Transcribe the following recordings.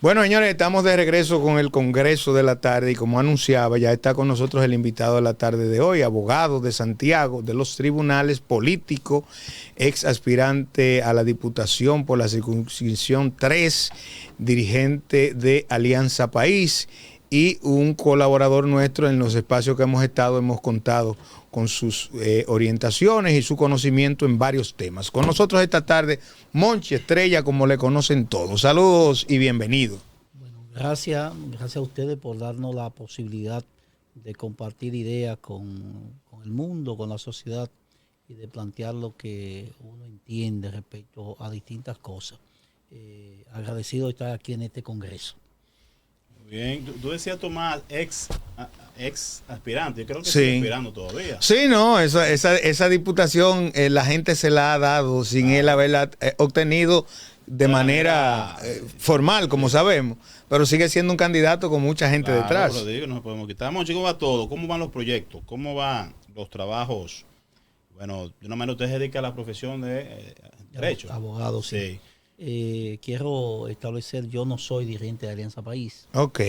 Bueno, señores, estamos de regreso con el Congreso de la Tarde y como anunciaba, ya está con nosotros el invitado de la tarde de hoy, abogado de Santiago, de los tribunales, político, ex aspirante a la Diputación por la circunscripción 3, dirigente de Alianza País y un colaborador nuestro en los espacios que hemos estado, hemos contado con sus orientaciones y su conocimiento en varios temas. Con nosotros esta tarde, Monchi Estrella, como le conocen todos. Saludos y bienvenido. Bueno, gracias a ustedes por darnos la posibilidad de compartir ideas con el mundo, con la sociedad y de plantear lo que uno entiende respecto a distintas cosas. Agradecido de estar aquí en este congreso. Bien, tú decías, Tomás, ex aspirante. Yo creo que sí. Sigue aspirando todavía. Sí, no, esa diputación la gente se la ha dado sin él haberla obtenido de manera formal, como sabemos, pero sigue siendo un candidato con mucha gente detrás. Lo digo, no nos podemos quitar. ¿Cómo va todo? ¿Cómo van los proyectos? ¿Cómo van los trabajos? Bueno, de una manera usted se dedica a la profesión de derecho. Abogado, sí. Quiero establecer, yo no soy dirigente de Alianza País. Ok.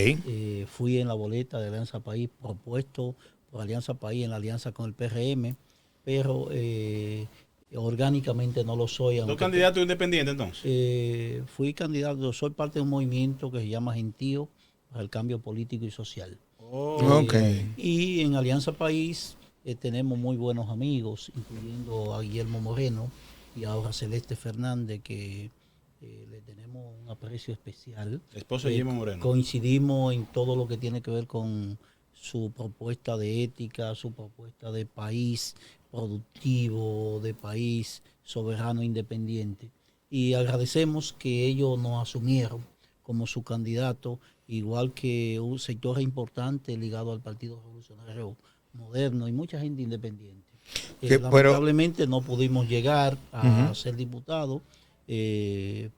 Fui en la boleta de Alianza País, propuesto por Alianza País en la alianza con el PRM, pero orgánicamente no lo soy. ¿Sos candidato independiente entonces? Fui candidato, soy parte de un movimiento que se llama Gentío para el Cambio Político y Social. Okay. Y en Alianza País tenemos muy buenos amigos, incluyendo a Guillermo Moreno y ahora Celeste Fernández, que le tenemos un aprecio especial. Esposo de Guillermo Moreno. Coincidimos en todo lo que tiene que ver con su propuesta de ética, su propuesta de país productivo, de país soberano independiente. Y agradecemos que ellos nos asumieron como su candidato, igual que un sector importante ligado al Partido Revolucionario Moderno y mucha gente independiente. Lamentablemente no pudimos llegar a ser diputados.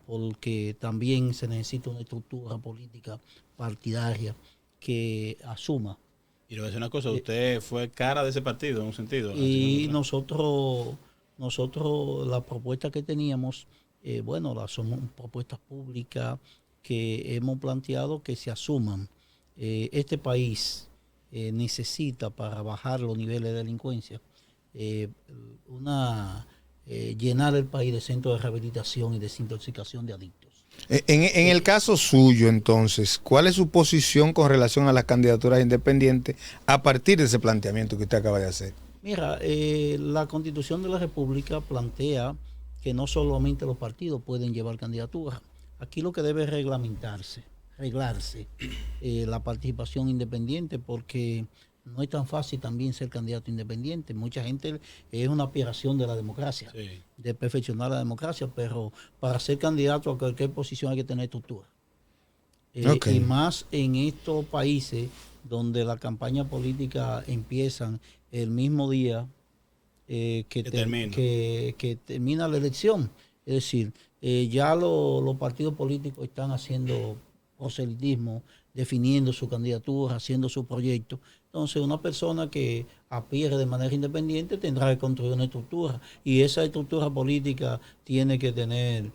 Porque también se necesita una estructura política partidaria que asuma. Y le voy a decir una cosa, usted fue cara de ese partido en un sentido. Y nosotros la propuesta que teníamos, son propuestas públicas que hemos planteado que se asuman. Este país necesita, para bajar los niveles de delincuencia, llenar el país de centros de rehabilitación y desintoxicación de adictos. En el caso suyo, entonces, ¿cuál es su posición con relación a las candidaturas independientes a partir de ese planteamiento que usted acaba de hacer? Mira, la Constitución de la República plantea que no solamente los partidos pueden llevar candidaturas. Aquí lo que debe es reglarse la participación independiente, porque no es tan fácil también ser candidato independiente. Mucha gente es una aspiración de la democracia, sí, de perfeccionar la democracia, pero para ser candidato a cualquier posición hay que tener estructura. Okay. Y más en estos países donde la campaña política empiezan el mismo día que termina la elección. Es decir, ya los partidos políticos están haciendo proselitismo, definiendo su candidatura, haciendo su proyecto. Entonces, una persona que aspire de manera independiente tendrá que construir una estructura, y esa estructura política tiene que tener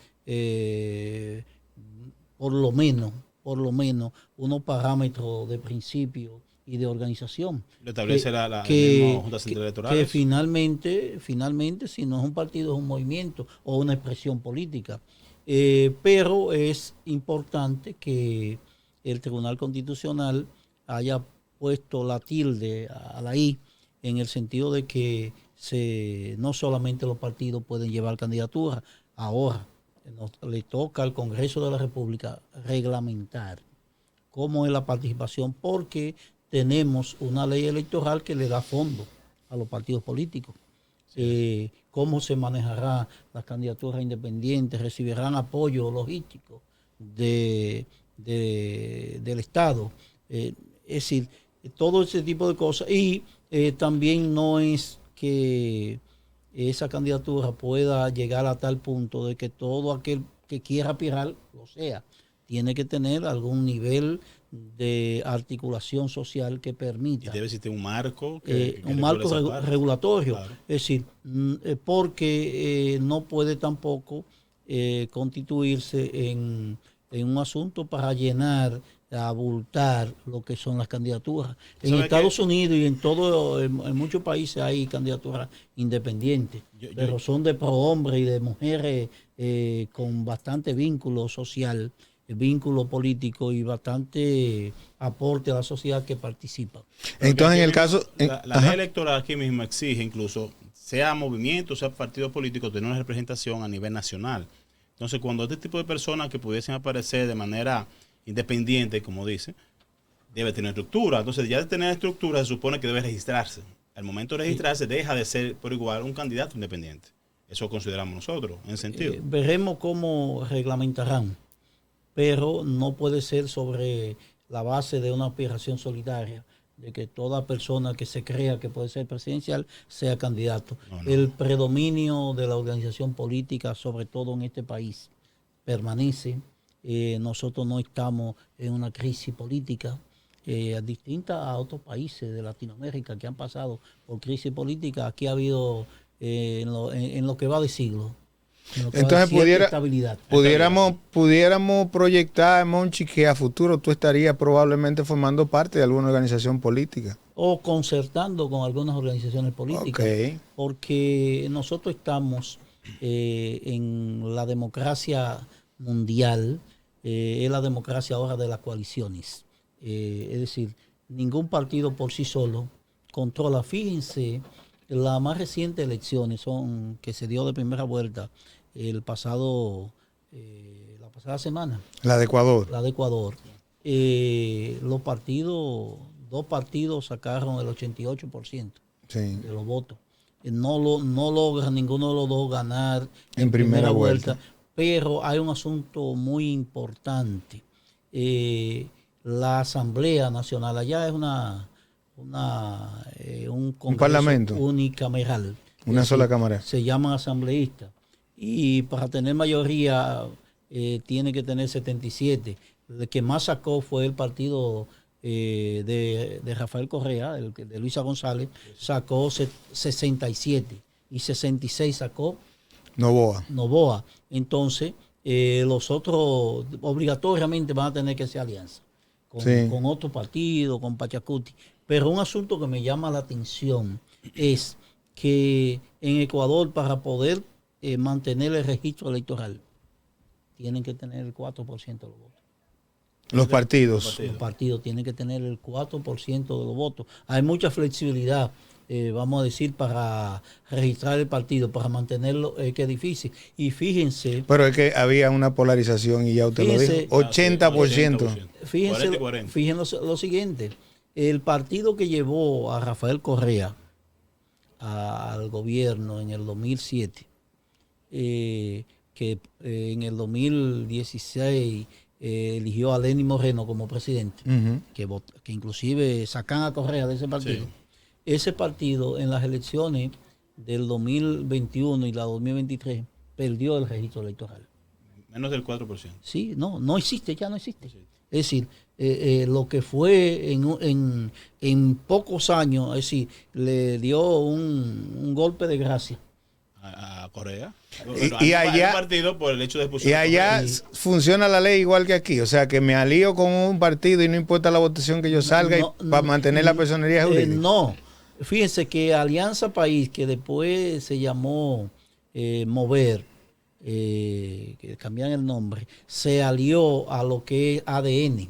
por lo menos unos parámetros de principio y de organización. Lo establece la Junta Central Electoral. Que finalmente, si no es un partido, es un movimiento o una expresión política. Pero es importante que el Tribunal Constitucional haya puesto la tilde a la I, en el sentido de que no solamente los partidos pueden llevar candidaturas. Ahora le toca al Congreso de la República reglamentar cómo es la participación, porque tenemos una ley electoral que le da fondo a los partidos políticos. Cómo se manejará las candidaturas independientes, recibirán apoyo logístico del Estado. Es decir, todo ese tipo de cosas. Y también no es que esa candidatura pueda llegar a tal punto de que todo aquel que quiera aspirar lo sea. Tiene que tener algún nivel de articulación social que permita. Y debe existir un marco. Un marco regulatorio. Claro. Es decir, porque no puede tampoco constituirse en en un asunto para llenar, abultar lo que son las candidaturas. En ¿Sabe Estados qué? Unidos y en muchos países hay candidaturas independientes, pero son de prohombres y de mujeres con bastante vínculo social, vínculo político y bastante aporte a la sociedad que participa. Entonces, en el caso... La ley electoral aquí mismo exige incluso, sea movimiento, sea partido político, tener una representación a nivel nacional. Entonces, cuando este tipo de personas que pudiesen aparecer de manera independiente, como dice, debe tener estructura. Entonces, ya de tener estructura, se supone que debe registrarse. Al momento de registrarse, deja de ser por igual un candidato independiente. Eso consideramos nosotros, en ese sentido. Veremos cómo reglamentarán, pero no puede ser sobre la base de una aspiración solidaria, de que toda persona que se crea que puede ser presidencial sea candidato. No. El predominio de la organización política, sobre todo en este país, permanece. Nosotros no estamos en una crisis política distinta a otros países de Latinoamérica que han pasado por crisis política. Aquí ha habido en lo que va de siglo. Entonces pudiéramos proyectar, Monchi, que a futuro tú estarías probablemente formando parte de alguna organización política. O concertando con algunas organizaciones políticas. Okay. Porque nosotros estamos en la democracia mundial, es la democracia ahora de las coaliciones. Es decir, ningún partido por sí solo controla. Fíjense, las más recientes elecciones que se dio de primera vuelta la pasada semana. La de Ecuador. La de Ecuador. Dos partidos sacaron el 88% de los votos. No logra ninguno de los dos ganar en primera vuelta. Pero hay un asunto muy importante. La Asamblea Nacional allá es un parlamento unicameral. Una sola cámara. Se llaman asambleístas. Y para tener mayoría tiene que tener 77. El que más sacó fue el partido de Rafael Correa, de Luisa González, sacó 67 y 66 sacó Noboa. Entonces, los otros obligatoriamente van a tener que hacer alianza con otro partido, con Pachacuti. Pero un asunto que me llama la atención es que en Ecuador, para poder mantener el registro electoral, tienen que tener el 4% de los votos. Los partidos tienen que tener el 4% de los votos. Hay mucha flexibilidad, vamos a decir, para registrar el partido, para mantenerlo, que es difícil. Y fíjense... Pero es que había una polarización y ya usted lo dijo, 80%. Fíjense lo siguiente, el partido que llevó a Rafael Correa al gobierno en el 2007, que en el 2016 eligió a Lenín Moreno como presidente, que inclusive sacan a Correa de ese partido. Sí. Ese partido en las elecciones del 2021 y la 2023 perdió el registro electoral. Menos del 4%. Sí, no existe, ya no existe. Sí. Es decir, lo que fue en pocos años, es decir, le dio un golpe de gracia a Correa. Y allá, partido por el hecho de y allá funciona la ley igual que aquí, o sea que me alío con un partido y no importa la votación que yo salga para mantener la personería jurídica. No, fíjense que Alianza País, que después se llamó Mover, que cambian el nombre, se alió a lo que es ADN,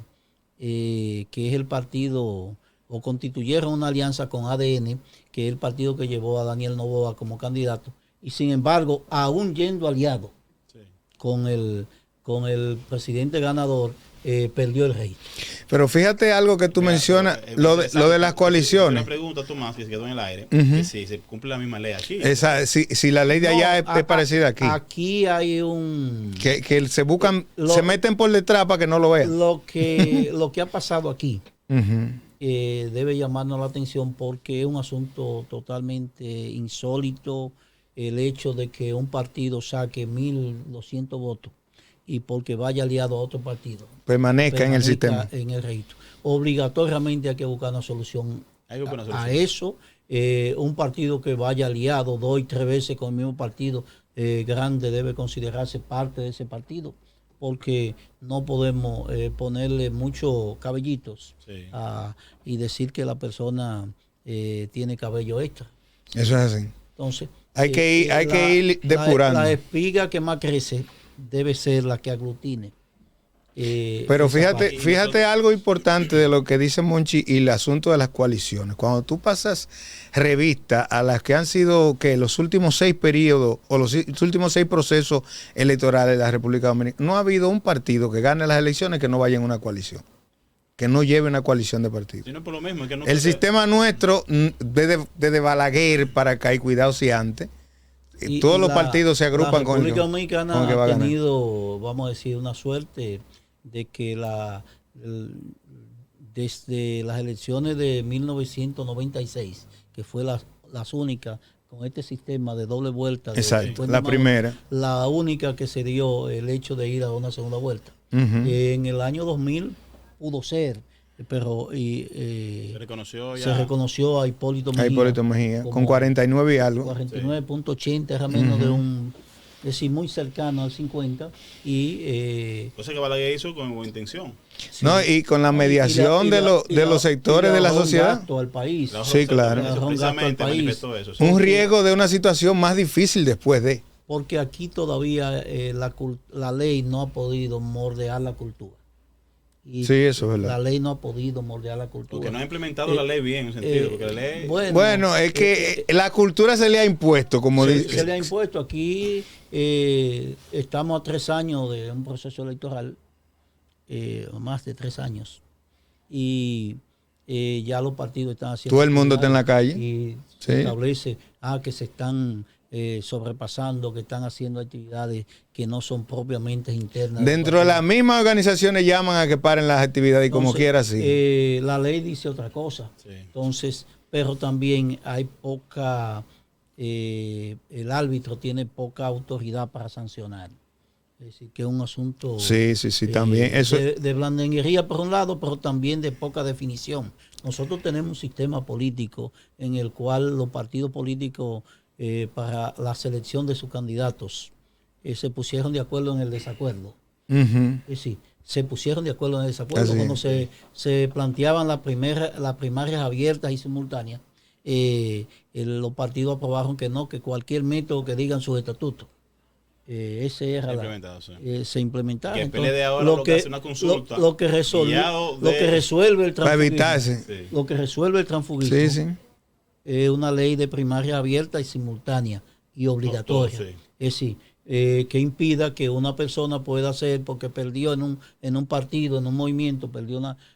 que es el partido, o constituyeron una alianza con ADN, que es el partido que llevó a Daniel Noboa como candidato. Y sin embargo, aún yendo aliado con el presidente ganador, perdió el registro. Pero fíjate algo que tú mencionas, lo de las coaliciones. Una pregunta, Tomás, que se quedó en el aire, que si se cumple la misma ley aquí. Si la ley de allá es parecida aquí. Aquí hay un... Que se buscan, se meten por detrás para que no lo vean. Lo que ha pasado aquí debe llamarnos la atención porque es un asunto totalmente insólito. El hecho de que un partido saque 1.200 votos y porque vaya aliado a otro partido permanezca en el sistema, en el registro. Obligatoriamente hay que buscar una solución a eso. Un partido que vaya aliado 2 y 3 veces con el mismo partido grande debe considerarse parte de ese partido. porque no podemos ponerle muchos cabellitos Sí. y decir que la persona tiene cabello extra. Eso es así. Entonces, Hay que ir depurando. La espiga que más crece debe ser la que aglutine. Pero esa parte. fíjate algo importante de lo que dice Monchi y el asunto de las coaliciones. Cuando tú pasas revista a las que han sido los últimos 6 periodos o los últimos 6 procesos electorales de la República Dominicana, no ha habido un partido que gane las elecciones que no vaya en una coalición, que no lleve una coalición de partidos. Si no es por lo mismo, es que no El sistema nuestro, desde Balaguer para acá, y cuidado si antes, todos los partidos se agrupan con la República Dominicana con el que va a ha ganar. tenido, vamos a decir, una suerte de que desde las elecciones de 1996, que fue las únicas con este sistema de doble vuelta. Exacto, la primera. La única que se dio el hecho de ir a una segunda vuelta. En el año 2000 pudo ser, pero se reconoció a Hipólito Mejía. A Hipólito Mejía, con 49 y algo. 49.80, era menos de un... Es decir, muy cercano al 50 y... cosa que Balaguer hizo con buena intención. Sí. No, y con la mediación de los sectores de la sociedad. Al país. Sí, claro. Precisamente manifestó eso. Sí. Un riesgo de una situación más difícil después de. Porque aquí todavía la ley no ha podido moldear la cultura. Y sí, eso es verdad. La ley no ha podido moldear la cultura. Porque no ha implementado la ley bien, en ese sentido. Porque la ley... Bueno, es que la cultura se le ha impuesto, como dice. Se le ha impuesto. Aquí estamos a 3 años de un proceso electoral, más de 3 años. Y ya los partidos están haciendo... Todo el mundo está en la calle. Y se establece que se están... sobrepasando, que están haciendo actividades que no son propiamente internas. Dentro de las mismas organizaciones llaman a que paren las actividades y como quiera así. La ley dice otra cosa. Sí. Entonces, pero también hay poca, el árbitro tiene poca autoridad para sancionar. Es decir, que es un asunto sí, también. Eso... de blandenguería por un lado, pero también de poca definición. Nosotros tenemos un sistema político en el cual los partidos políticos para la selección de sus candidatos se pusieron de acuerdo en el desacuerdo. Es decir, se pusieron de acuerdo en el desacuerdo. Cuando se planteaban las primarias abiertas y simultáneas, los partidos aprobaron que no, que cualquier método que digan sus estatutos. Ese era se implementaba. Que entonces, de ahora lo que hace una consulta. Lo que resuelve el transfugismo. Para evitarse. Lo que resuelve el transfugismo. Sí. Una ley de primaria abierta y simultánea y obligatoria. Es decir, que impida que una persona pueda hacer, porque perdió en un partido, en un movimiento,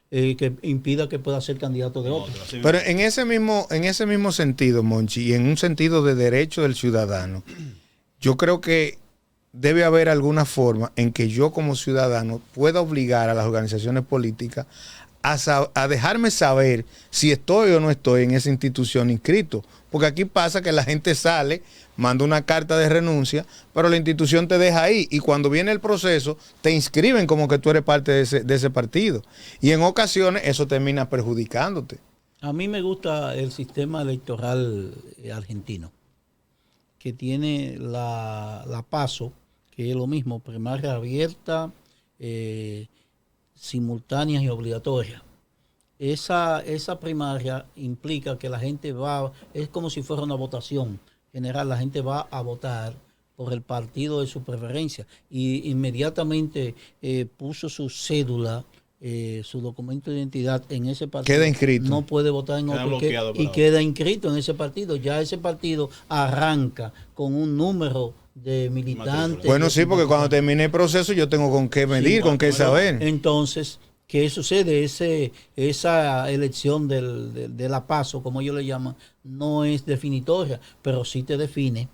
que impida que pueda ser candidato de otro. Pero en ese mismo sentido, Monchi, y en un sentido de derecho del ciudadano, yo creo que debe haber alguna forma en que yo como ciudadano pueda obligar a las organizaciones políticas a dejarme saber si estoy o no estoy en esa institución inscrito. Porque aquí pasa que la gente sale, manda una carta de renuncia, pero la institución te deja ahí. Y cuando viene el proceso, te inscriben como que tú eres parte de ese partido. Y en ocasiones eso termina perjudicándote. A mí me gusta el sistema electoral argentino, que tiene la PASO, que es lo mismo, primaria abierta, simultáneas y obligatorias. Esa primaria implica que la gente es como si fuera una votación general, la gente va a votar por el partido de su preferencia y inmediatamente puso su cédula, su documento de identidad en ese partido. Queda inscrito. No puede votar en otro y queda inscrito en ese partido. Ya ese partido arranca con un número de militantes. Bueno, sí, porque cuando termine el proceso yo tengo con qué medir, con qué saber. Entonces, ¿qué sucede? Esa elección de la PASO, como ellos le llaman, no es definitoria, pero sí te define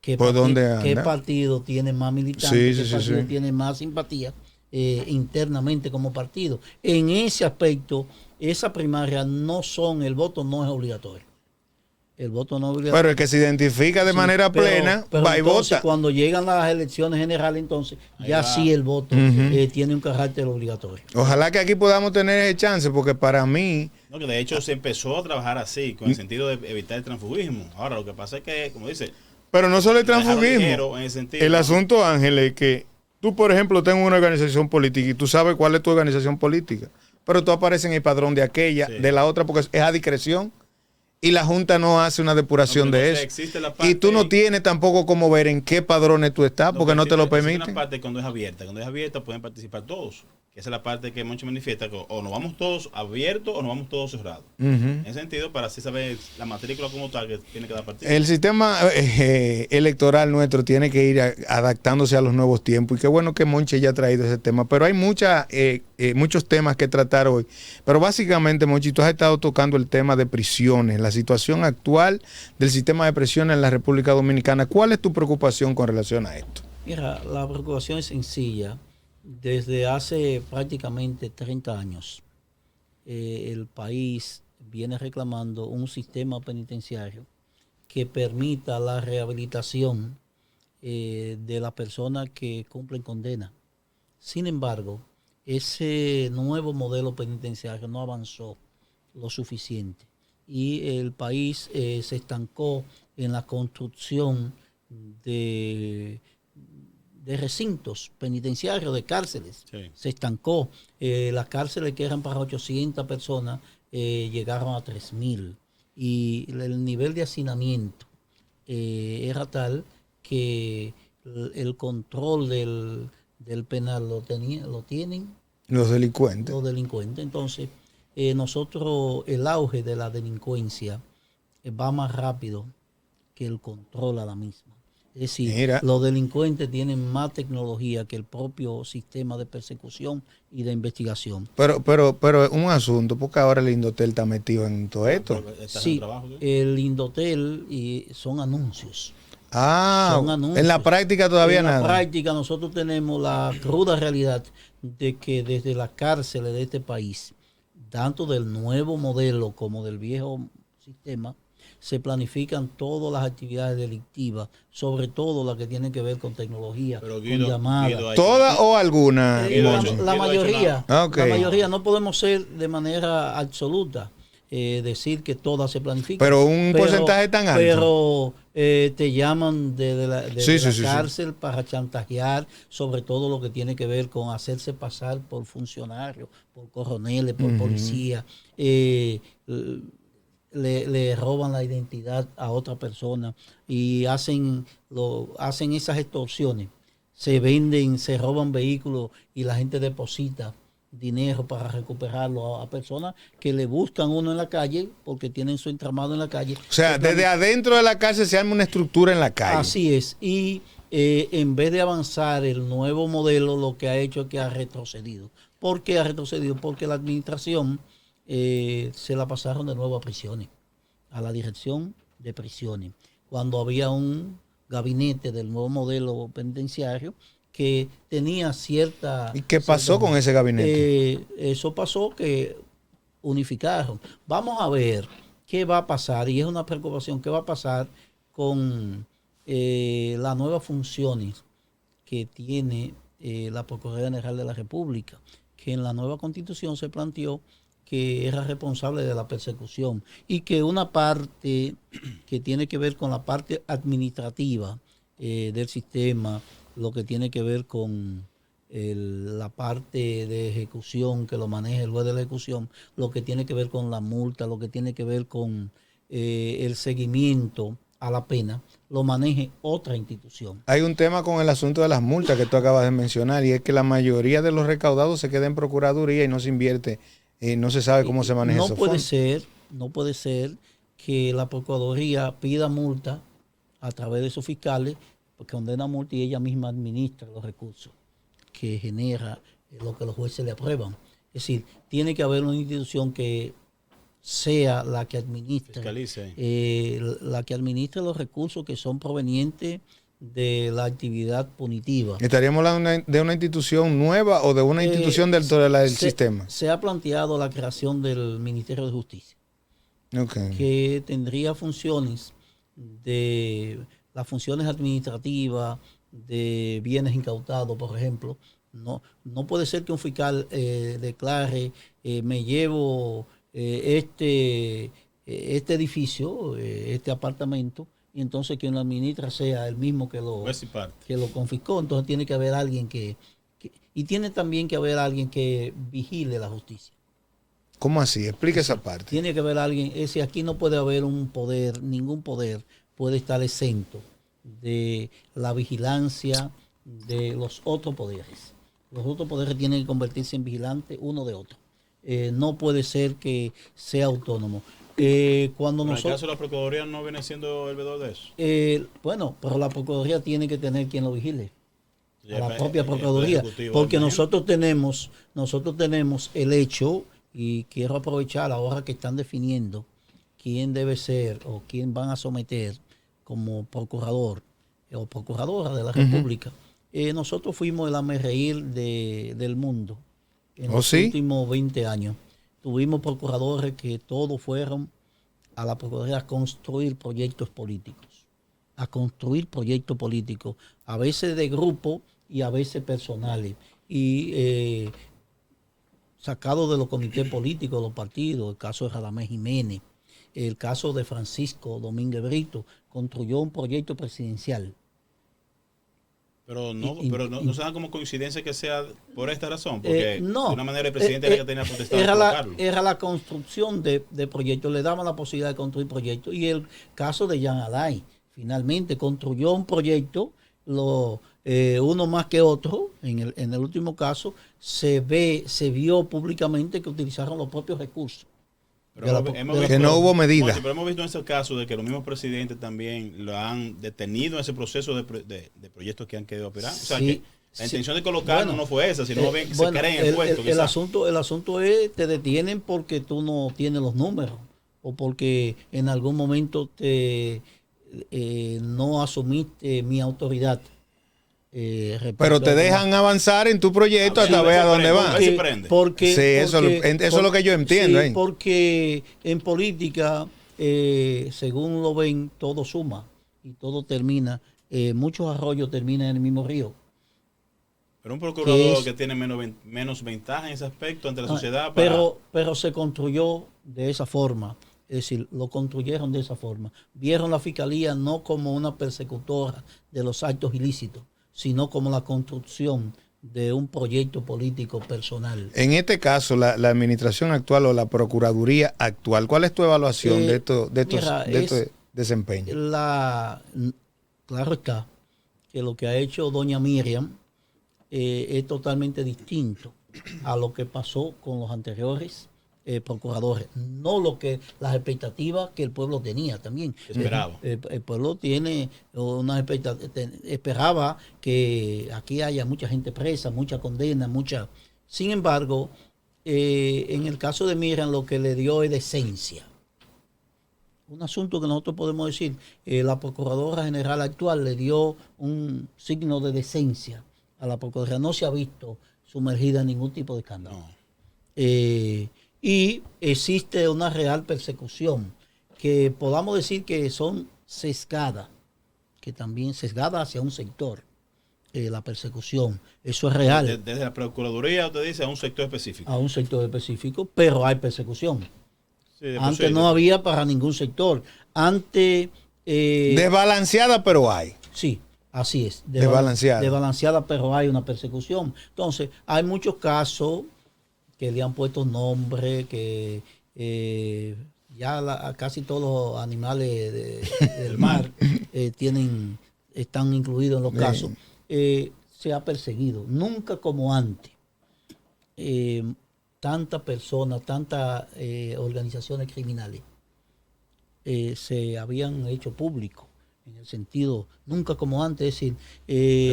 qué partido tiene más militantes, qué partido tiene más simpatía internamente como partido. En ese aspecto, esa primaria el voto no es obligatorio. El voto no es obligatorio. Pero el que se identifica de manera plena va y vota. Cuando llegan las elecciones generales, entonces sí el voto tiene un carácter obligatorio. Ojalá que aquí podamos tener ese chance, porque para mí... No, que de hecho se empezó a trabajar así, con el sentido de evitar el transfugismo. Ahora, lo que pasa es que, como dice... Pero no solo el transfugismo. El asunto, Ángel, es que Tú, por ejemplo, tengo una organización política y tú sabes cuál es tu organización política, pero tú apareces en el padrón de aquella, de la otra, porque es a discreción. Y la Junta no hace una depuración de eso. Y tú no tienes tampoco cómo ver en qué padrones tú estás, porque no te lo permiten. Existe una parte cuando es abierta. Cuando es abierta pueden participar todos. Que esa es la parte que Monchi manifiesta, que o nos vamos todos abiertos o nos vamos todos cerrados. En ese sentido, para así saber la matrícula como tal que tiene que dar partido. El sistema electoral nuestro tiene que ir adaptándose a los nuevos tiempos. Y qué bueno que Monchi ya ha traído ese tema. Pero hay muchos temas que tratar hoy. Pero básicamente, Monchi, tú has estado tocando el tema de prisiones, la situación actual del sistema de prisiones en la República Dominicana. ¿Cuál es tu preocupación con relación a esto? Mira, la preocupación es sencilla. Desde hace prácticamente 30 años, el país viene reclamando un sistema penitenciario que permita la rehabilitación de las personas que cumplen condena. Sin embargo, ese nuevo modelo penitenciario no avanzó lo suficiente y el país se estancó en la construcción de recintos penitenciarios, de cárceles. Sí. Se estancó. Las cárceles que eran para 800 personas llegaron a 3.000. Y el nivel de hacinamiento era tal que el control del penal lo tienen los delincuentes. Entonces, nosotros, el auge de la delincuencia va más rápido que el control a la misma. Es decir, los delincuentes tienen más tecnología que el propio sistema de persecución y de investigación. Pero un asunto, porque ahora el Indotel está metido en todo esto. Sí, el Indotel son anuncios. Son anuncios. En la práctica todavía nada. En la práctica nosotros tenemos la cruda realidad de que desde las cárceles de este país, tanto del nuevo modelo como del viejo sistema, se planifican todas las actividades delictivas, sobre todo las que tienen que ver con tecnología, con llamadas. ¿Todas o alguna? La mayoría. Okay. La mayoría, no podemos ser de manera absoluta, decir que todas se planifican. Pero un porcentaje tan alto. Pero te llaman de la cárcel para chantajear, sobre todo lo que tiene que ver con hacerse pasar por funcionarios, por coroneles, por policías. Le roban la identidad a otra persona y hacen esas extorsiones. Se roban vehículos y la gente deposita dinero para recuperarlo a personas que le buscan uno en la calle porque tienen su entramado en la calle. O sea, desde adentro de la cárcel se arma una estructura en la calle. Así es. Y en vez de avanzar el nuevo modelo, lo que ha hecho es que ha retrocedido. ¿Por qué ha retrocedido? Porque la administración se la pasaron de nuevo a prisiones, a la dirección de prisiones, cuando había un gabinete del nuevo modelo penitenciario que tenía cierta... ¿Y qué pasó con ese gabinete? Eso pasó que unificaron. Vamos a ver qué va a pasar, y es una preocupación, qué va a pasar con las nuevas funciones que tiene la Procuraduría General de la República, que en la nueva Constitución se planteó que era responsable de la persecución y que una parte que tiene que ver con la parte administrativa del sistema, lo que tiene que ver con la parte de ejecución que lo maneja el juez de la ejecución, lo que tiene que ver con la multa, lo que tiene que ver con el seguimiento a la pena, lo maneje otra institución. Hay un tema con el asunto de las multas que tú acabas de mencionar, y es que la mayoría de los recaudados se queda en Procuraduría y no se invierte, no se sabe cómo se maneja eso. No puede ser que la Procuraduría pida multa a través de sus fiscales, porque condena multa y ella misma administra los recursos que genera lo que los jueces le aprueban. Es decir, tiene que haber una institución que sea la que administre, la que administre los recursos que son provenientes de la actividad punitiva. ¿Estaríamos hablando de una institución nueva o de una institución del sistema? Se ha planteado la creación del Ministerio de Justicia, que tendría funciones las funciones administrativas de bienes incautados, por ejemplo. No puede ser que un fiscal declare, me llevo este edificio, este apartamento, y entonces quien lo administra sea el mismo que lo confiscó. Entonces tiene que haber alguien y tiene también que haber alguien que vigile la justicia. ¿Cómo así? Explica esa parte. Tiene que haber alguien, es decir, aquí no puede haber un poder, ningún poder puede estar exento de la vigilancia de los otros poderes. Los otros poderes tienen que convertirse en vigilantes uno de otro. No puede ser que sea autónomo. Cuando en nosotros, el caso de la Procuraduría no viene siendo el veedor de eso. Bueno, pero la Procuraduría tiene que tener quien lo vigile. A la propia El Procuraduría. Porque imagino. nosotros tenemos el hecho, y quiero aprovechar ahora que están definiendo quién debe ser o quién van a someter como procurador o procuradora de la República. Nosotros fuimos el hazmerreír del mundo en los últimos 20 años. Tuvimos procuradores que todos fueron a la Procuraduría a construir proyectos políticos. A veces de grupo y a veces personales. Y sacados de los comités políticos de los partidos, el caso de Radamés Jiménez, el caso de Francisco Domínguez Brito, construyó un proyecto presidencial. Pero no se da como coincidencia que sea por esta razón, porque no, de una manera el presidente era que tenía potestad de colocarlo. Era la construcción de proyectos, le daban la posibilidad de construir proyectos. Y el caso de Jean Alain, finalmente construyó un proyecto, uno más que otro. En el último caso se vio públicamente que utilizaron los propios recursos. Que no hubo medida. Pero hemos visto en ese caso de que los mismos presidentes también lo han detenido en ese proceso de proyectos que han quedado operar. O sea, que la intención de colocarlo no fue esa, sino bien que se creen el puesto. El asunto es, te detienen porque tú no tienes los números o porque en algún momento no asumiste mi autoridad. Pero te dejan avanzar en tu proyecto hasta ver a dónde va. Eso es lo que yo entiendo. Sí, porque en política, según lo ven, todo suma y todo termina. Muchos arroyos terminan en el mismo río. Pero un procurador que tiene menos ventaja en ese aspecto ante la sociedad. Pero se construyó de esa forma. Es decir, lo construyeron de esa forma. Vieron la fiscalía no como una persecutora de los actos ilícitos, sino como la construcción de un proyecto político personal. En este caso, la administración actual o la Procuraduría actual, ¿cuál es tu evaluación de estos desempeños? Claro está que lo que ha hecho doña Miriam es totalmente distinto a lo que pasó con los anteriores procuradores, no las expectativas que el pueblo tenía también. Esperaba. El pueblo tiene una expectativa, esperaba que aquí haya mucha gente presa, mucha condena, Sin embargo, en el caso de Miriam lo que le dio es decencia. Un asunto que nosotros podemos decir, la Procuradora General actual le dio un signo de decencia a la Procuraduría. No se ha visto sumergida en ningún tipo de escándalo. No. Y existe una real persecución que podamos decir que son sesgadas, que también sesgada hacia un sector, la persecución. Eso es real. Desde la Procuraduría usted dice a un sector específico. A un sector específico, pero hay persecución. Sí, antes no había para ningún sector. Antes... desbalanceada, pero hay. Sí. Así es. Desbalanceada, pero hay una persecución. Entonces, hay muchos casos que le han puesto nombre, que casi todos los animales del mar están incluidos en los casos. Se ha perseguido, nunca como antes. Tantas personas, tantas organizaciones criminales se habían hecho público. En el sentido, nunca como antes, es decir...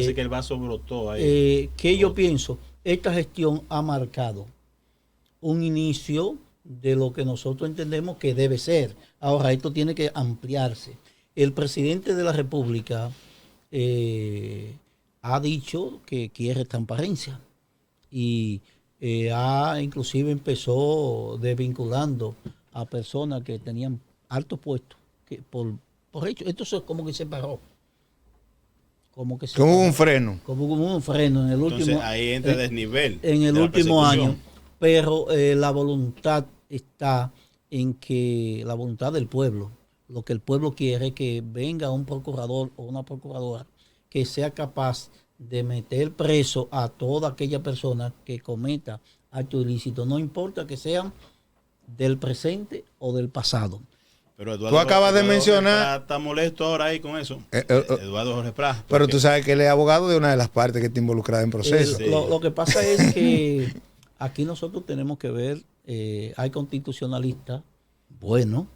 Así que el vaso brotó ahí. Que yo pienso, esta gestión ha marcado un inicio de lo que nosotros entendemos que debe ser. Ahora, esto tiene que ampliarse. El presidente de la República ha dicho que quiere transparencia y inclusive empezó desvinculando a personas que tenían altos puestos que por hecho, esto es como que se paró. Como un freno. Como un freno en el último. Entonces ahí entra desnivel. En el último año. Pero la voluntad está en que la voluntad del pueblo, Lo que el pueblo quiere es que venga un procurador o una procuradora que sea capaz de meter preso a toda aquella persona que cometa actos ilícitos, no importa que sean del presente o del pasado. Pero Eduardo, Tú acabas de Eduardo mencionar... Jorge Prat está molesto ahora ahí con eso. Eduardo Jorge Prat. Pero tú sabes que él es abogado de una de las partes que está involucrada en proceso. Sí. Lo que pasa es que aquí nosotros tenemos que ver, hay constitucionalistas buenos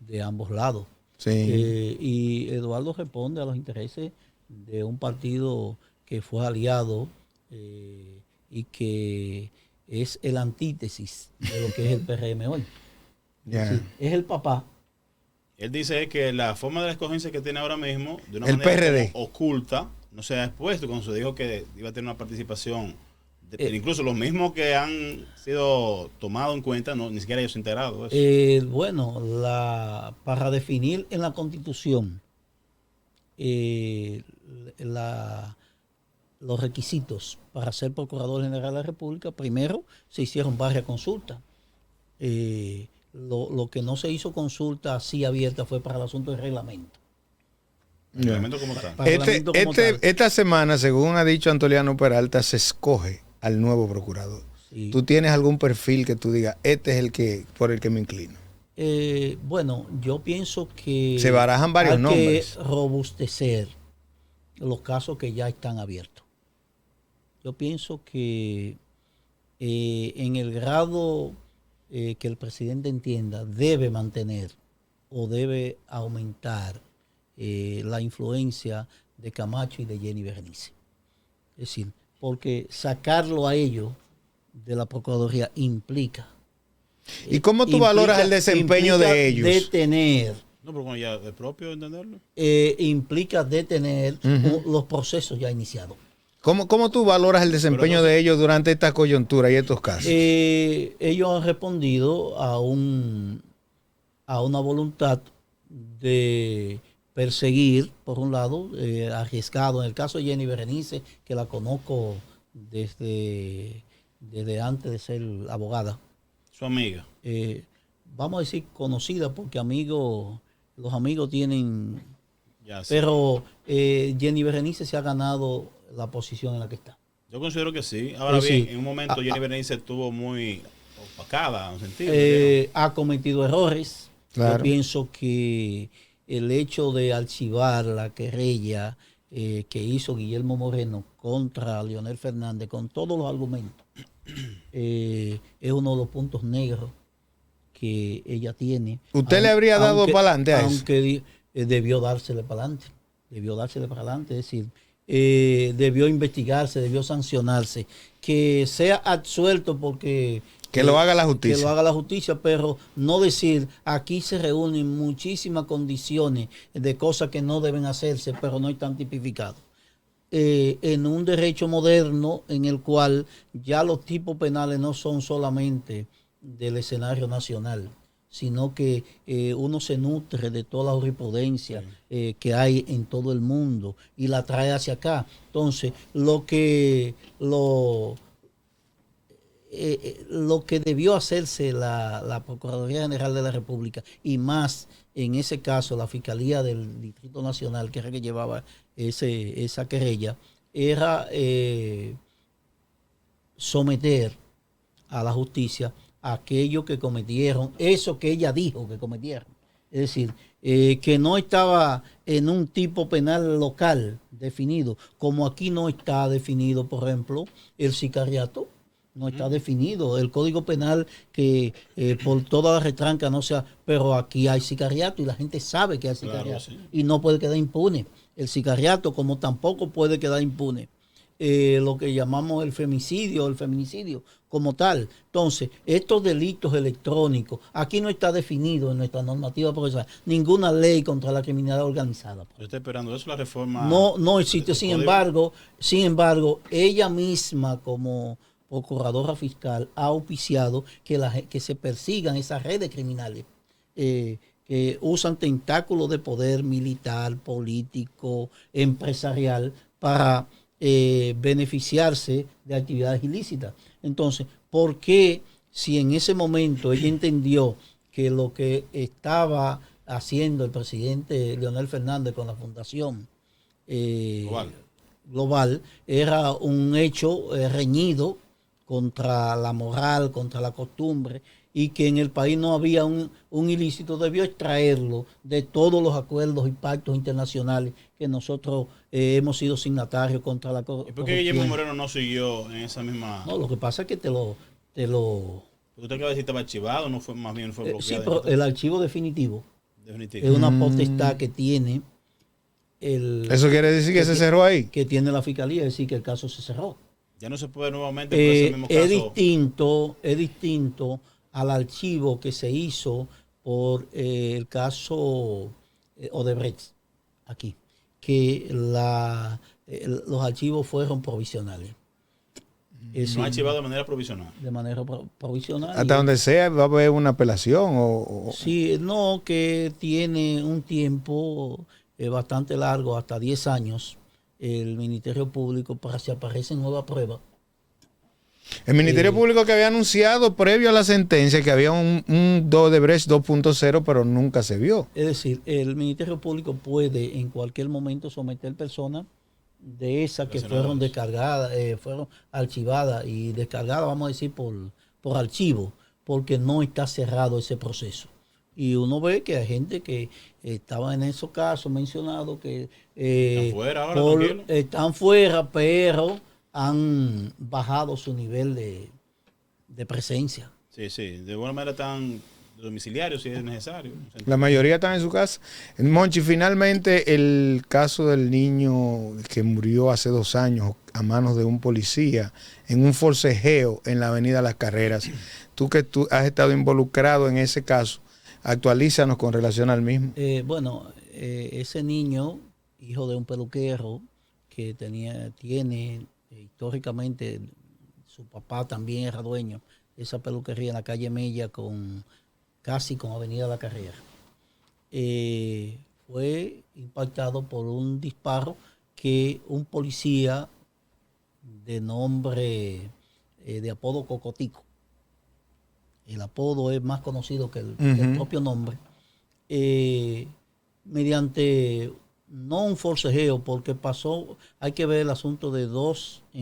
de ambos lados. Sí. Y Eduardo responde a los intereses de un partido que fue aliado y que es el antítesis de lo que es el PRM hoy. Yeah. Sí, es el papá. Él dice que la forma de la escogencia que tiene ahora mismo, de una El manera PRD. como oculta, no se ha expuesto cuando se dijo que iba a tener una participación. Incluso los mismos que han sido tomados en cuenta, ni siquiera ellos se han enterado de eso. Bueno, para definir en la Constitución los requisitos para ser Procurador General de la República, primero se hicieron varias consultas. Lo que no se hizo consulta así abierta fue para el asunto del reglamento. El reglamento como tal. Para el reglamento como tal. Esta semana, según ha dicho Antoliano Peralta, se escoge al nuevo procurador. Sí. ¿Tú tienes algún perfil que tú digas, este es el que por el que me inclino? Bueno, yo pienso que Se barajan varios hay nombres. que robustecer los casos que ya están abiertos. Yo pienso que en el grado que el presidente entienda, debe mantener o debe aumentar la influencia de Camacho y de Jenny Berenice. Es decir, porque sacarlo a ellos de la Procuraduría implica. ¿Y cómo tú valoras el desempeño de ellos? Detener. No, pero bueno, ya es propio entenderlo. Implica detener los procesos ya iniciados. ¿Cómo tú valoras el desempeño de ellos durante esta coyuntura y estos casos? Ellos han respondido a una voluntad de perseguir, por un lado, arriesgado. En el caso de Jenny Berenice, que la conozco desde antes de ser abogada. Su amiga. Vamos a decir conocida, porque los amigos tienen... Ya, sí. Pero Jenny Berenice se ha ganado la posición en la que está. Yo considero que sí. Ahora bien, en un momento Jenny Berenice estuvo muy opacada, en un sentido. Ha cometido errores. Claro. Yo pienso que el hecho de archivar la querella que hizo Guillermo Moreno contra Leonel Fernández con todos los argumentos es uno de los puntos negros que ella tiene. ¿Usted le habría dado para adelante a eso? Aunque debió dársele para adelante. Debió dársele para adelante. Es decir, debió investigarse, debió sancionarse. Que sea absuelto porque... Que lo haga la justicia. Que lo haga la justicia, pero no decir, aquí se reúnen muchísimas condiciones de cosas que no deben hacerse, pero no están tipificadas. En un derecho moderno en el cual ya los tipos penales no son solamente del escenario nacional, sino que uno se nutre de toda la jurisprudencia que hay en todo el mundo y la trae hacia acá. Entonces, lo que debió hacerse la Procuraduría General de la República, y más en ese caso la Fiscalía del Distrito Nacional, que era que llevaba esa querella, era someter a la justicia a aquellos que cometieron eso que ella dijo que cometieron. Es decir, que no estaba en un tipo penal local definido, como aquí no está definido, por ejemplo, el sicariato. No está definido. El Código Penal que por toda la retranca no sea, pero aquí hay sicariato y la gente sabe que hay sicariato. Claro, sí. Y no puede quedar impune. El sicariato, como tampoco puede quedar impune lo que llamamos el feminicidio como tal. Entonces, estos delitos electrónicos, aquí no está definido en nuestra normativa procesal ninguna ley contra la criminalidad organizada. Yo estoy esperando eso, la reforma. No existe. Sin embargo, ella misma como procuradora fiscal ha auspiciado que se persigan esas redes criminales que usan tentáculos de poder militar, político, empresarial para beneficiarse de actividades ilícitas. Entonces, ¿por qué si en ese momento ella entendió que lo que estaba haciendo el presidente Leonel Fernández con la Fundación Global. Global era un hecho reñido contra la moral, contra la costumbre, y que en el país no había un ilícito, debió extraerlo de todos los acuerdos y pactos internacionales que nosotros hemos sido signatarios contra la corrupción. ¿Y por qué Guillermo Moreno no siguió en esa misma...? No, lo que pasa es que te lo ¿Usted acaba de decir que estaba archivado? No fue, más bien fue bloqueado. sí, pero el archivo definitivo Definitivo. es una potestad que tiene ¿Eso quiere decir que se cerró ahí? que tiene la fiscalía, es decir, que el caso se cerró. Ya no se puede nuevamente por ese mismo caso. Es distinto al archivo que se hizo por el caso Odebrecht aquí, que los archivos fueron provisionales. No ha archivado de manera provisional. De manera provisional. Hasta donde sea, va a haber una apelación Sí, no, que tiene un tiempo bastante largo, hasta 10 años, el Ministerio Público, para si aparecen nuevas pruebas. El Ministerio Público que había anunciado previo a la sentencia que había un Odebrecht 2.0, pero nunca se vio. Es decir, el Ministerio Público puede en cualquier momento someter personas de esas que fueron descargadas, fueron archivadas y descargadas, vamos a decir, por archivo, porque no está cerrado ese proceso. Y uno ve que hay gente que estaba en esos casos mencionados que están fuera, pero han bajado su nivel de presencia. Sí, sí. De alguna manera están domiciliarios si es necesario. La mayoría están en su casa. Monchi, finalmente el caso del niño que murió hace 2 años a manos de un policía en un forcejeo en la avenida Las Carreras. Tú has estado involucrado en ese caso, actualízanos con relación al mismo. Ese niño, hijo de un peluquero que tiene históricamente, su papá también era dueño de esa peluquería en la calle Mella casi con Avenida La Carrera. Fue impactado por un disparo que un policía de nombre, de apodo Cocotico, el apodo es más conocido que el propio nombre, mediante no un forcejeo, porque hay que ver el asunto en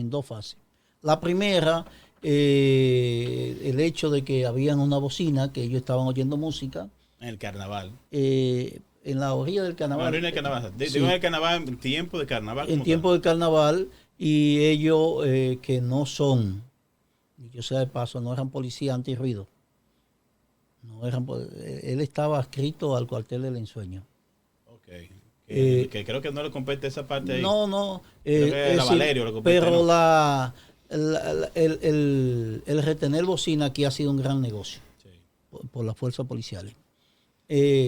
dos fases. La primera, el hecho de que habían una bocina, que ellos estaban oyendo música. En el carnaval. En la orilla del carnaval. En el carnaval. Digo en el carnaval, en tiempo de carnaval. En tiempo de carnaval, y ellos que no son, yo sé de paso, no eran policías antirruido. Él estaba adscrito al cuartel del ensueño. Ok. Que creo que no le compete esa parte ahí. No. Creo que era Valerio lo compete. Pero el retener bocina aquí ha sido un gran negocio, sí, por las fuerzas policiales.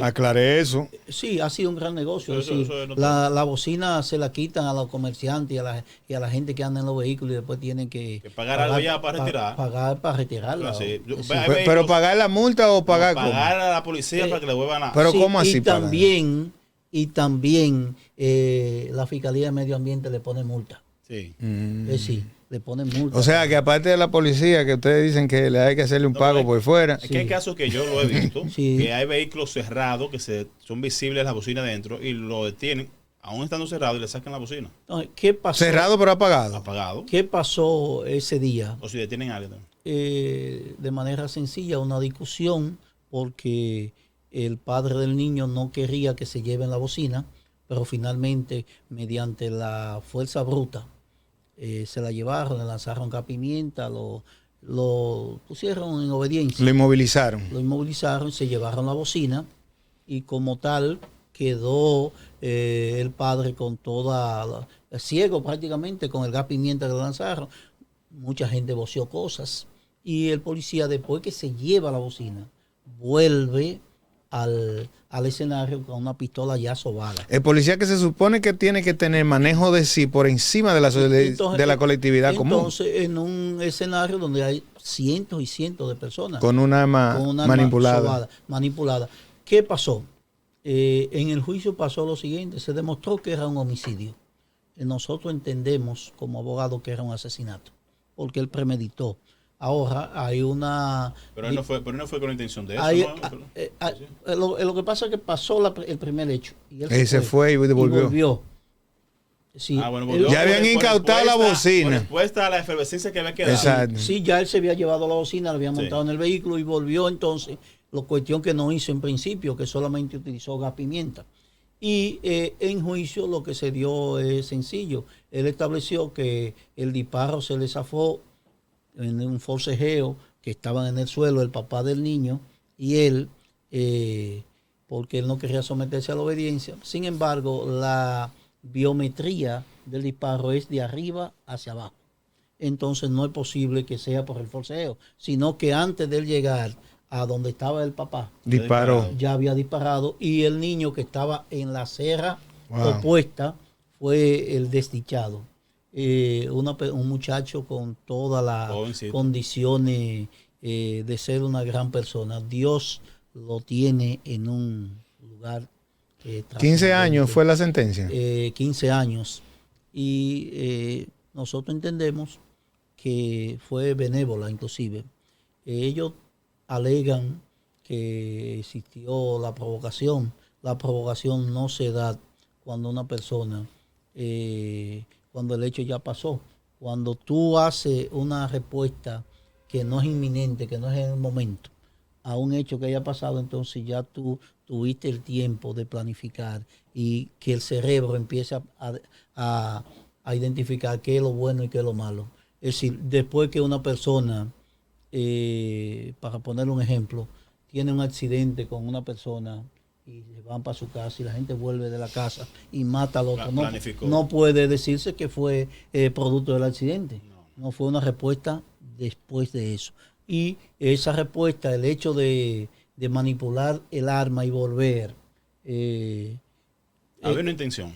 Aclaré eso. Sí, ha sido un gran negocio. La bocina se la quitan a los comerciantes y a la gente que anda en los vehículos y después tienen que pagar algo ya para retirar. Pagar para retirarla. Sí. Pero pagar la multa o pagar a la policía para que le vuelvan a... Pero sí, ¿cómo así? Y también la Fiscalía de Medio Ambiente le pone multa. Sí. Sí, le ponen multa. O sea, que aparte de la policía, que ustedes dicen que le hay que hacerle un pago por fuera. Es que hay casos que yo lo he visto, que hay vehículos cerrados que son visibles las bocinas dentro y lo detienen, aún estando cerrado, y le sacan la bocina. ¿Qué pasó? Cerrado pero apagado. Apagado. ¿Qué pasó ese día? O si detienen a alguien. De manera sencilla, una discusión, porque el padre del niño no quería que se lleven la bocina, pero finalmente, mediante la fuerza bruta, se la llevaron, le lanzaron gas pimienta, lo pusieron en obediencia. Lo inmovilizaron, se llevaron la bocina y como tal quedó el padre con ciego prácticamente con el gas pimienta que le lanzaron. Mucha gente voció cosas y el policía, después que se lleva la bocina, vuelve al escenario con una pistola ya sobada. El policía que se supone que tiene que tener manejo de sí por encima de la colectividad común. Entonces, en un escenario donde hay cientos y cientos de personas. Con un arma manipulada. ¿Qué pasó? En el juicio pasó lo siguiente. Se demostró que era un homicidio. Nosotros entendemos como abogados que era un asesinato, porque él premeditó. Ahora hay una... Pero él no fue con la intención de eso, hay- ¿no? lo que pasa es que pasó el primer hecho. Y él Él se fue y volvió. Sí, Bueno, Ya habían incautado la bocina. Por respuesta a la efervescencia que había quedado. Exacto. sí, ya él se había llevado la bocina, lo había Sí. montado en el vehículo y volvió entonces, la cuestión que no hizo en principio, que solamente utilizó gas pimienta. Y en juicio lo que se dio es sencillo. Él estableció que el disparo se le zafó en un forcejeo que estaban en el suelo el papá del niño y él, porque él no quería someterse a la obediencia. Sin embargo, la biometría del disparo es de arriba hacia abajo. Entonces no es posible que sea por el forcejeo, sino que antes de él llegar a donde estaba el papá, Disparó. ya había disparado y el niño que estaba en la acera Wow. opuesta fue el desdichado. Un muchacho con todas las Jovencito. condiciones de ser una gran persona. Dios lo tiene en un lugar 15 años fue la sentencia. 15 años. Y nosotros entendemos que fue benévola inclusive. Ellos alegan que existió la provocación. La provocación no se da cuando una persona, cuando el hecho ya pasó. Cuando tú haces una respuesta que no es inminente, que no es en el momento, a un hecho que haya pasado, entonces ya tú tuviste el tiempo de planificar y que el cerebro empiece a identificar qué es lo bueno y qué es lo malo. Es decir, después que una persona, para poner un ejemplo, tiene un accidente con una persona y se van para su casa y la gente vuelve de la casa y mata al otro. No puede decirse que fue producto del accidente. No fue una respuesta después de eso. Y esa respuesta, el hecho de manipular el arma y volver. Había una intención.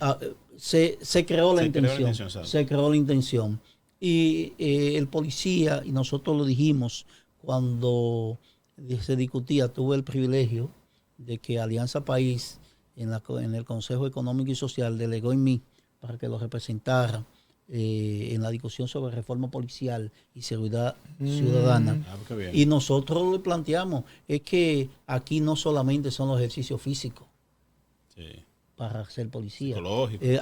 Se creó la intención. Se creó la intención. Y el policía, y nosotros lo dijimos cuando se discutía, tuve el privilegio de que Alianza País en el Consejo Económico y Social delegó en mí para que lo representara en la discusión sobre reforma policial y seguridad ciudadana. Y nosotros le planteamos, es que aquí no solamente son los ejercicios físicos para ser policía.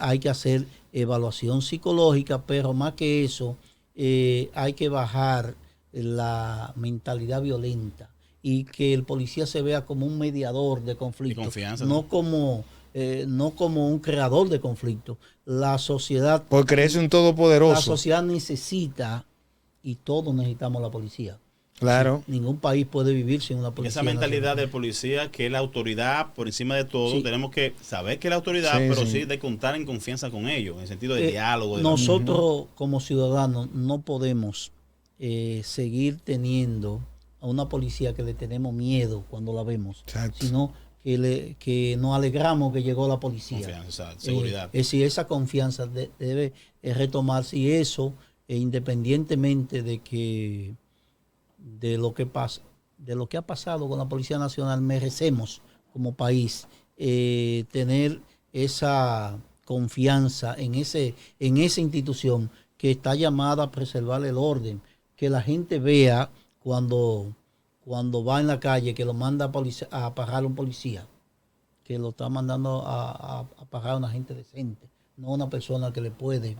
Hay que hacer evaluación psicológica, pero más que eso, hay que bajar la mentalidad violenta y que el policía se vea como un mediador de conflictos, no como un creador de conflictos. La sociedad, porque es un todopoderoso. La sociedad necesita, y todos necesitamos la policía. Claro. Sí, ningún país puede vivir sin una policía. Esa mentalidad del policía, que es la autoridad por encima de todo, sí. Tenemos que saber que es la autoridad, pero sí de contar en confianza con ellos, en el sentido de diálogo. Nosotros como ciudadanos no podemos seguir teniendo a una policía que le tenemos miedo cuando la vemos, sino que nos alegramos que llegó la policía. Confianza, seguridad. Es decir, esa confianza debe retomarse, y eso, independientemente de lo que pasa, de lo que ha pasado con la Policía Nacional, merecemos como país tener esa confianza en esa institución que está llamada a preservar el orden, que la gente vea cuando va en la calle que lo manda a pagar un policía, que lo está mandando a pagar a una gente decente, no una persona que le puede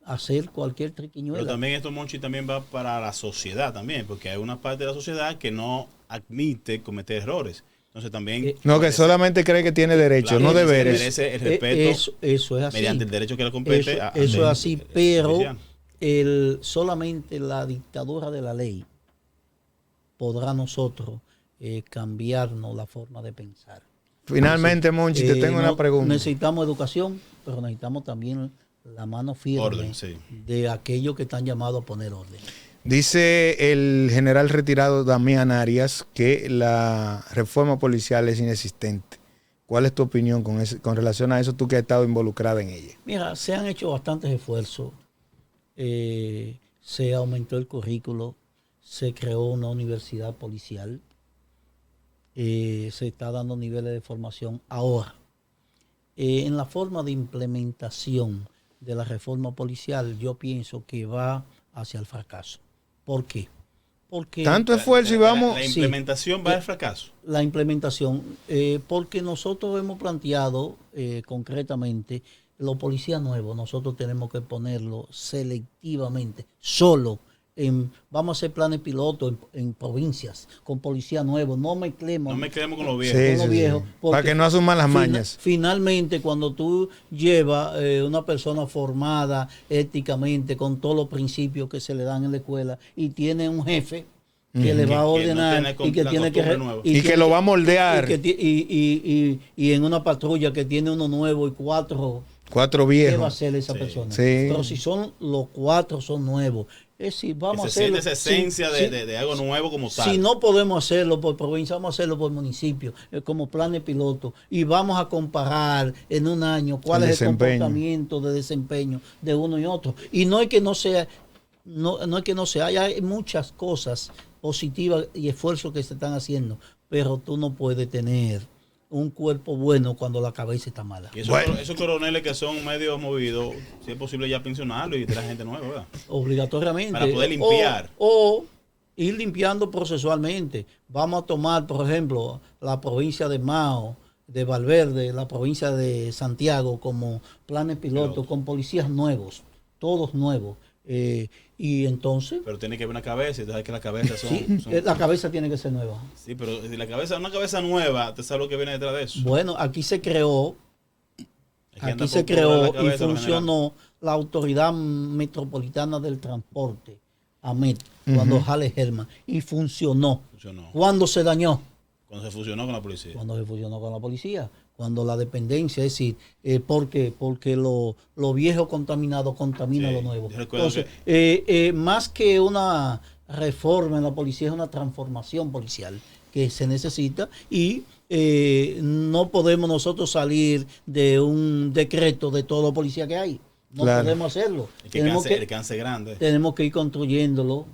hacer cualquier triquiñuela. Pero también esto, Monchi, también va para la sociedad también, porque hay una parte de la sociedad que no admite cometer errores. Entonces también... no, que solamente cree que tiene derechos, no deberes. Merece el respeto eso es así. Mediante el derecho que le compete. Eso es así, pero solamente la dictadura de la ley podrá nosotros cambiarnos la forma de pensar. Finalmente, Monchi, te tengo una pregunta. Necesitamos educación, pero necesitamos también la mano firme de aquellos que están llamados a poner orden. Dice el general retirado Damián Arias que la reforma policial es inexistente. ¿Cuál es tu opinión con relación a eso, tú que has estado involucrada en ella? Mira, se han hecho bastantes esfuerzos. Se aumentó el currículo, se creó una universidad policial, se está dando niveles de formación. Ahora, en la forma de implementación de la reforma policial, yo pienso que va hacia el fracaso. ¿Por qué? Porque tanto esfuerzo y vamos... La implementación va al fracaso. La implementación, porque nosotros hemos planteado concretamente los policías nuevos, nosotros tenemos que ponerlo selectivamente, solo. Vamos a hacer planes pilotos en provincias con policías nuevos, no mezclemos con los viejos. Sí, con los viejos, para que no asuman las mañas. Finalmente, cuando tú llevas una persona formada éticamente con todos los principios que se le dan en la escuela y tiene un jefe que le va a ordenar y que tiene que lo va a moldear y en una patrulla que tiene uno nuevo y cuatro viejos, ¿qué va a hacer esa persona? Sí. Pero si son los 4 son nuevos, es decir, vamos a hacerlo. Esa esencia de algo nuevo como tal. Si no podemos hacerlo por provincia, vamos a hacerlo por municipio, como planes piloto, y vamos a comparar en un año cuál es el comportamiento de desempeño de uno y otro. Y no es que no sea, no es que no sea, hay muchas cosas positivas y esfuerzos que se están haciendo, pero tú no puedes tener un cuerpo bueno cuando la cabeza está mala. Y esos coroneles que son medio movidos, si es posible ya pensionarlos y traer gente nueva, ¿verdad? Obligatoriamente. Para poder limpiar. O ir limpiando procesualmente. Vamos a tomar, por ejemplo, la provincia de Mao, de Valverde, la provincia de Santiago como planes pilotos con policías nuevos, todos nuevos. Y entonces... Pero tiene que haber una cabeza, y sabes que las cabezas son... Sí, la cabeza tiene que ser nueva. Sí, pero si una cabeza nueva, ¿te sabes lo que viene detrás de eso? Bueno, aquí se creó y funcionó la Autoridad Metropolitana del Transporte, AMET, cuando Jale Herman, y funcionó. ¿Cuándo se dañó? Cuando se fusionó con la policía. Cuando se fusionó con la policía. Cuando la dependencia, es decir, porque lo viejo contaminado contamina lo nuevo. Entonces, más que una reforma en la policía, es una transformación policial que se necesita y no podemos nosotros salir de un decreto de todo policía que hay. No podemos hacerlo. El cáncer grande. Tenemos que ir construyéndolo.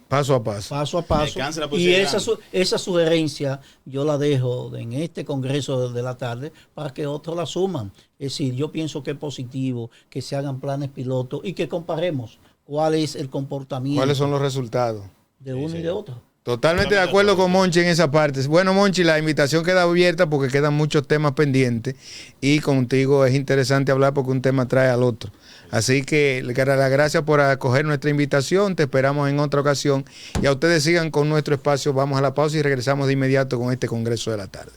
Paso a paso. Paso a paso. Y esa sugerencia yo la dejo en este congreso de la tarde para que otros la suman. Es decir, yo pienso que es positivo que se hagan planes pilotos y que comparemos cuál es el comportamiento. ¿Cuáles son los resultados? De uno y de otro. Totalmente de acuerdo con Monchi en esa parte. Bueno, Monchi, la invitación queda abierta porque quedan muchos temas pendientes y contigo es interesante hablar porque un tema trae al otro. Así que le quiero dar las gracias por acoger nuestra invitación. Te esperamos en otra ocasión y a ustedes sigan con nuestro espacio. Vamos a la pausa y regresamos de inmediato con este Congreso de la Tarde.